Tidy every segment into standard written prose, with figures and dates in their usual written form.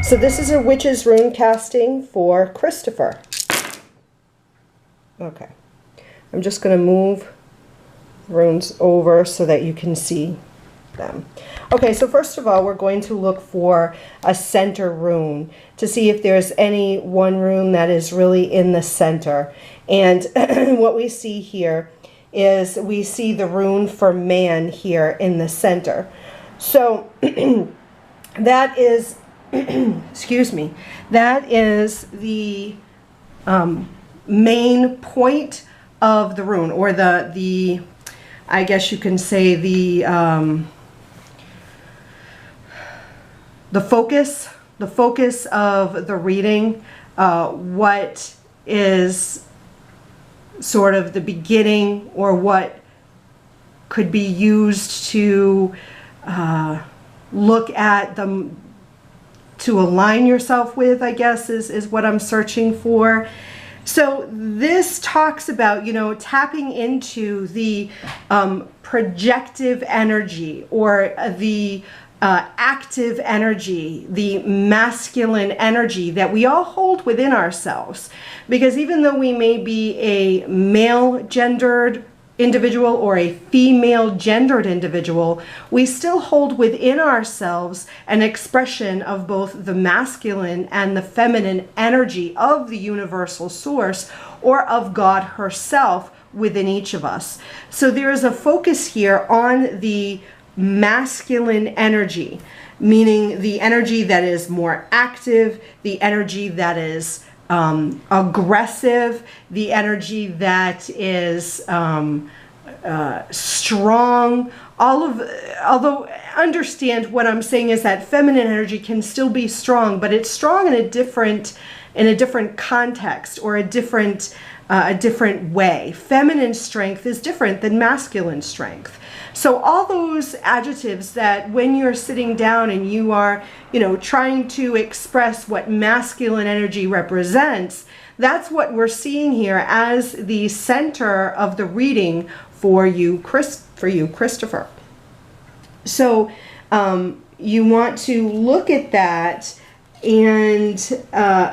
So this is a witch's rune casting for Christopher. Okay. I'm just going to move runes over so that you can see them. Okay, so first of all, we're going to look for a center rune to see if there's any one rune that is really in the center. And what we see here is we see the rune for man here in the center. So that is, excuse me, that is the main point of the rune, or the I guess you can say the focus of the reading, what is sort of the beginning, or what could be used to look at them, to align yourself with, I guess is what I'm searching for. So this talks about, you know, tapping into the projective energy, or the active energy, the masculine energy that we all hold within ourselves. Because even though we may be a male gendered individual or a female gendered individual, we still hold within ourselves an expression of both the masculine and the feminine energy of the universal source, or of God herself within each of us. So there is a focus here on the masculine energy, meaning the energy that is more active, the energy that is aggressive, the energy that is strong. Although understand what I'm saying is that feminine energy can still be strong, but it's strong in a different context, or a different way. Feminine strength is different than masculine strength. So all those adjectives that when you're sitting down and you are, you know, trying to express what masculine energy represents, that's what we're seeing here as the center of the reading for you, Christopher. So you want to look at that, and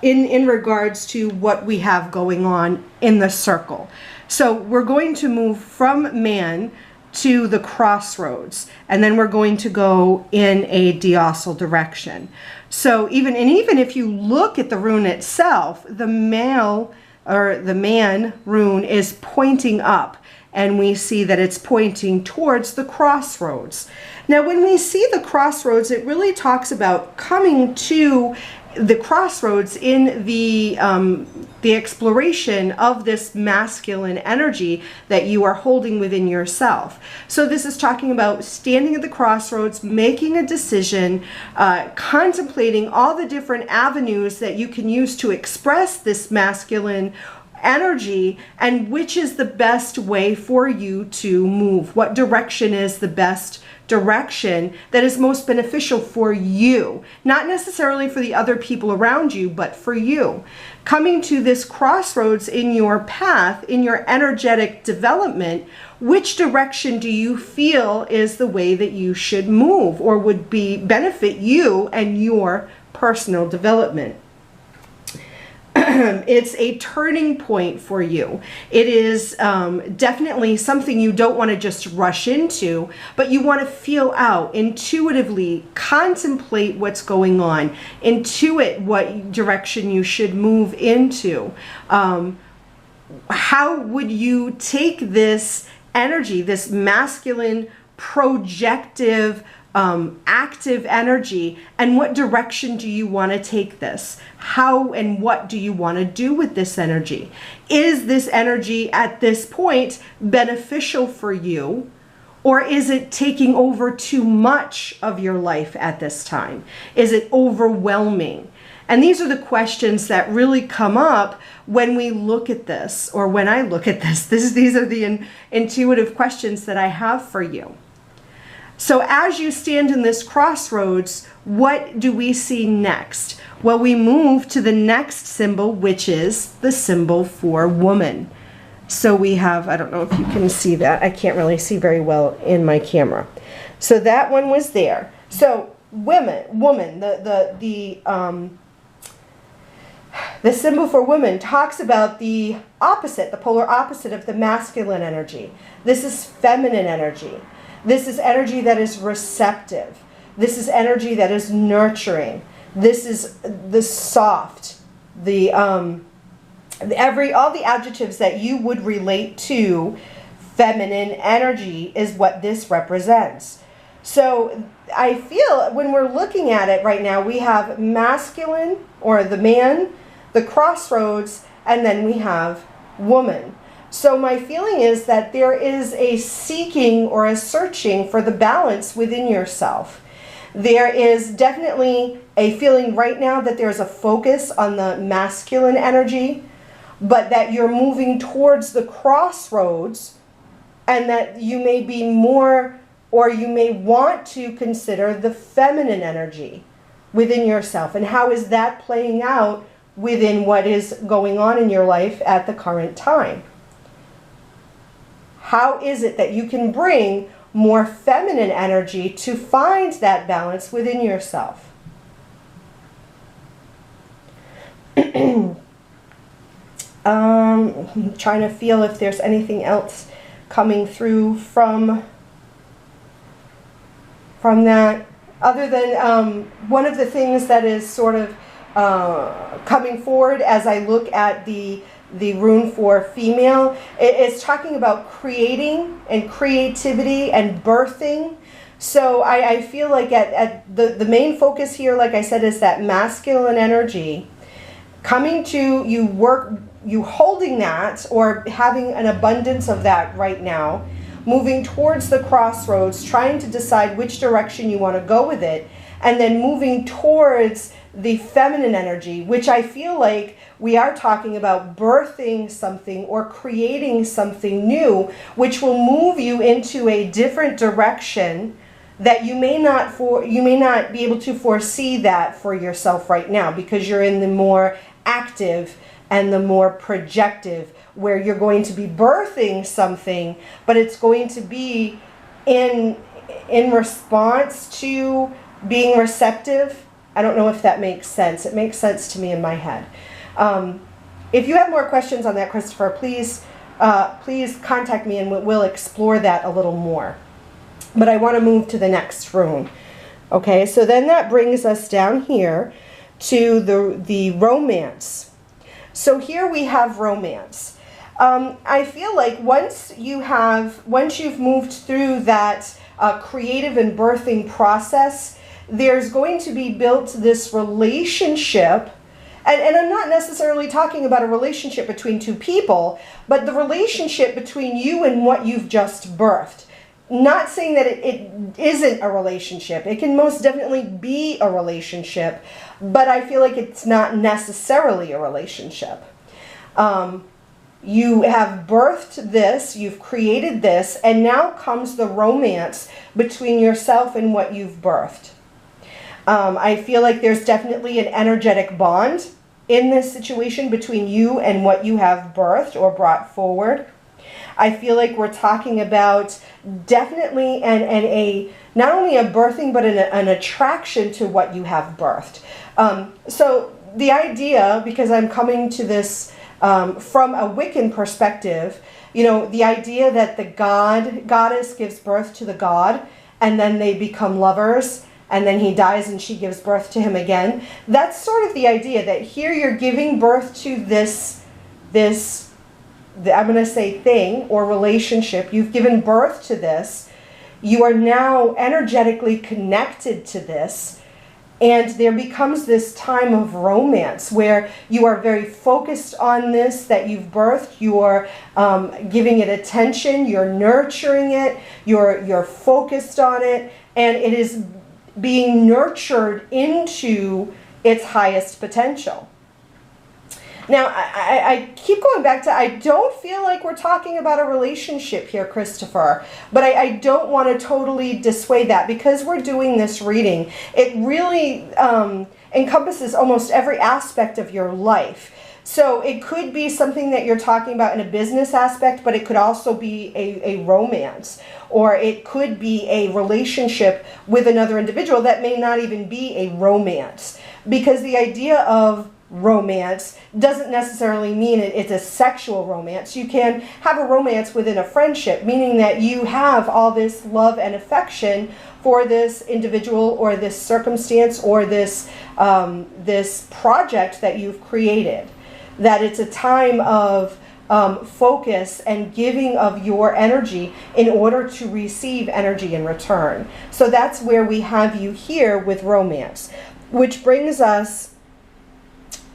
in regards to what we have going on in the circle. So we're going to move from man to the crossroads, and then we're going to go in a diacal direction. So even if you look at the rune itself, the male, or the man rune, is pointing up, and we see that it's pointing towards the crossroads. Now when we see the crossroads, it really talks about coming to the crossroads in the exploration of this masculine energy that you are holding within yourself. So this is talking about standing at the crossroads, making a decision, contemplating all the different avenues that you can use to express this masculine energy, and which is the best way for you to move. What direction is the best direction that is most beneficial for you, not necessarily for the other people around you, but for you. Coming to this crossroads in your path, in your energetic development, which direction do you feel is the way that you should move, or would benefit you and your personal development? It's a turning point for you. It is definitely something you don't want to just rush into, but you want to feel out, intuitively contemplate what's going on, intuit what direction you should move into. How would you take this energy, this masculine, projective, active energy, and what direction do you want to take this? How and what do you want to do with this energy? Is this energy at this point beneficial for you, or is it taking over too much of your life at this time? Is it overwhelming? And these are the questions that really come up when we look at this, or when I look at this. These are the intuitive questions that I have for you. So as you stand in this crossroads, what do we see next? Well, we move to the next symbol, which is the symbol for woman. So we have, I don't know if you can see that. I can't really see very well in my camera. So that one was there. So woman, the symbol for woman talks about the opposite, the polar opposite of the masculine energy. This is feminine energy. This is energy that is receptive. This is energy that is nurturing. This is the soft, all the adjectives that you would relate to feminine energy is what this represents. So I feel when we're looking at it right now, we have masculine, or the man, the crossroads, and then we have woman. So my feeling is that there is a seeking or a searching for the balance within yourself. There is definitely a feeling right now that there's a focus on the masculine energy, but that you're moving towards the crossroads, and that you may be more, or you may want to consider the feminine energy within yourself. And how is that playing out within what is going on in your life at the current time? How is it that you can bring more feminine energy to find that balance within yourself? I'm trying to feel if there's anything else coming through from that, other than one of the things that is sort of coming forward as I look at the rune for female. It's talking about creating and creativity and birthing. So I feel like at the main focus here, like I said, is that masculine energy coming to you holding that, or having an abundance of that right now, moving towards the crossroads, trying to decide which direction you want to go with it, and then moving towards the feminine energy, which I feel like we are talking about birthing something or creating something new, which will move you into a different direction that you may not be able to foresee that for yourself right now, because you're in the more active and the more projective, where you're going to be birthing something, but it's going to be in response to being receptive. I don't know if that makes sense. It makes sense to me in my head. If you have more questions on that, Christopher, please contact me and we'll explore that a little more. But I want to move to the next rune. Okay, so then that brings us down here to the romance. So here we have romance. I feel like once you've moved through that creative and birthing process, there's going to be built this relationship, and I'm not necessarily talking about a relationship between two people, but the relationship between you and what you've just birthed. Not saying that it isn't a relationship. It can most definitely be a relationship, but I feel like it's not necessarily a relationship. You have birthed this, you've created this, and now comes the romance between yourself and what you've birthed. I feel like there's definitely an energetic bond in this situation between you and what you have birthed or brought forward. I feel like we're talking about definitely not only a birthing, but an attraction to what you have birthed. So the idea, because I'm coming to this from a Wiccan perspective, the idea that the goddess gives birth to the god, and then they become lovers, and then he dies and she gives birth to him again. That's sort of the idea, that here you're giving birth to this I'm going to say thing or relationship. You've given birth to this. You are now energetically connected to this. And there becomes this time of romance where you are very focused on this that you've birthed. You are giving it attention. You're nurturing it. You're focused on it. And it is being nurtured into its highest potential. Now, I keep going back to, I don't feel like we're talking about a relationship here, Christopher, but I don't want to totally dissuade that, because we're doing this reading. It really encompasses almost every aspect of your life. So it could be something that you're talking about in a business aspect, but it could also be a romance, or it could be a relationship with another individual that may not even be a romance, because the idea of romance doesn't necessarily mean it's a sexual romance. You can have a romance within a friendship, meaning that you have all this love and affection for this individual or this circumstance or this this project that you've created. That it's a time of focus and giving of your energy in order to receive energy in return. So that's where we have you here with romance, which brings us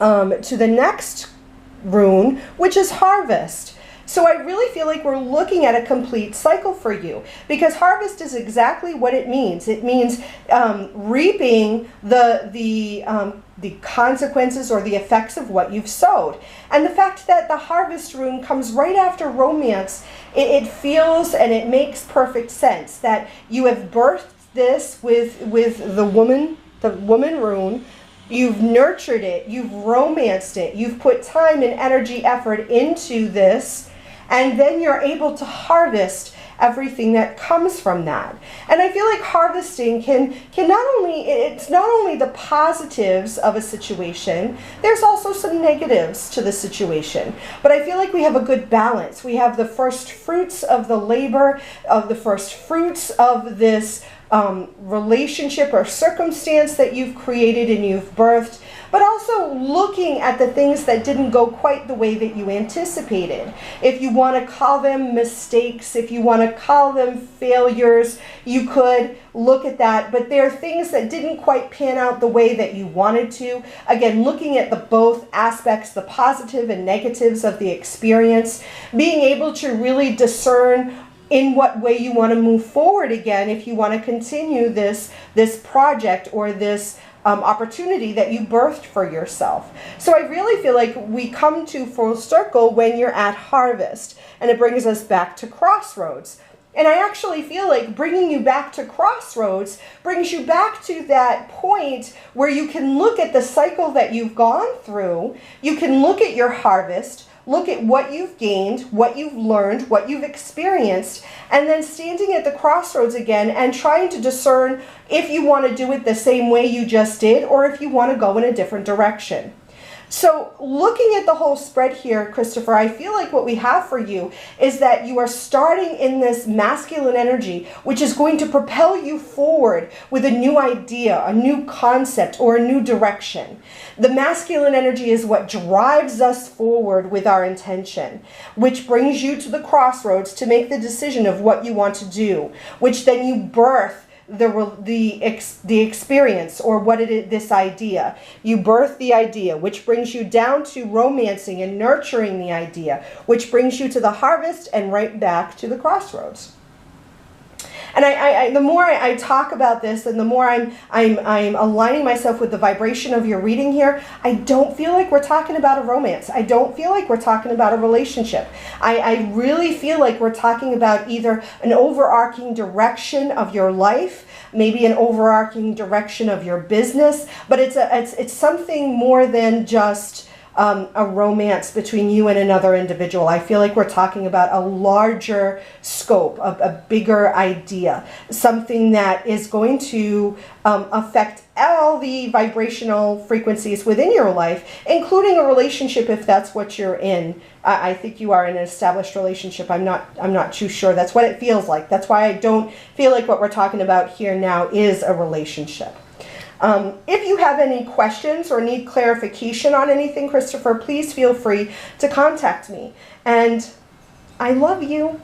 to the next rune, which is harvest. So I really feel like we're looking at a complete cycle for you, because harvest is exactly what it means. It means reaping the consequences or the effects of what you've sowed. And the fact that the harvest rune comes right after romance, it feels and it makes perfect sense that you have birthed this with the woman rune. You've nurtured it, you've romanced it, you've put time and energy, effort into this, and then you're able to harvest everything that comes from that. And I feel like harvesting can it's not only the positives of a situation, there's also some negatives to the situation. But I feel like we have a good balance. We have the first fruits of the labor, of the first fruits of this relationship or circumstance that you've created and you've birthed, but also looking at the things that didn't go quite the way that you anticipated. If you want to call them mistakes, if you want to call them failures, you could look at that, but there are things that didn't quite pan out the way that you wanted to. Again, looking at the both aspects, the positive and negatives of the experience, being able to really discern in what way you want to move forward again if you want to continue this project or this opportunity that you birthed for yourself. So I really feel like we come to full circle when you're at harvest, and it brings us back to crossroads. And I actually feel like bringing you back to crossroads brings you back to that point where you can look at the cycle that you've gone through, you can look at your harvest, look at what you've gained, what you've learned, what you've experienced, and then standing at the crossroads again and trying to discern if you want to do it the same way you just did or if you want to go in a different direction. So looking at the whole spread here, Christopher, I feel like what we have for you is that you are starting in this masculine energy, which is going to propel you forward with a new idea, a new concept, or a new direction. The masculine energy is what drives us forward with our intention, which brings you to the crossroads to make the decision of what you want to do, which then you birth the experience or what it is, this idea. You birth the idea, which brings you down to romancing and nurturing the idea, which brings you to the harvest and right back to the crossroads. And the more I talk about this, and the more I'm aligning myself with the vibration of your reading here, I don't feel like we're talking about a romance. I don't feel like we're talking about a relationship. I really feel like we're talking about either an overarching direction of your life, maybe an overarching direction of your business, but it's something more than just a romance between you and another individual. I feel like we're talking about a larger scope, a bigger idea, something that is going to affect all the vibrational frequencies within your life, including a relationship if that's what you're in. I think you are in an established relationship. I'm not too sure. That's what it feels like. That's why I don't feel like what we're talking about here now is a relationship. If you have any questions or need clarification on anything, Christopher, please feel free to contact me. And I love you.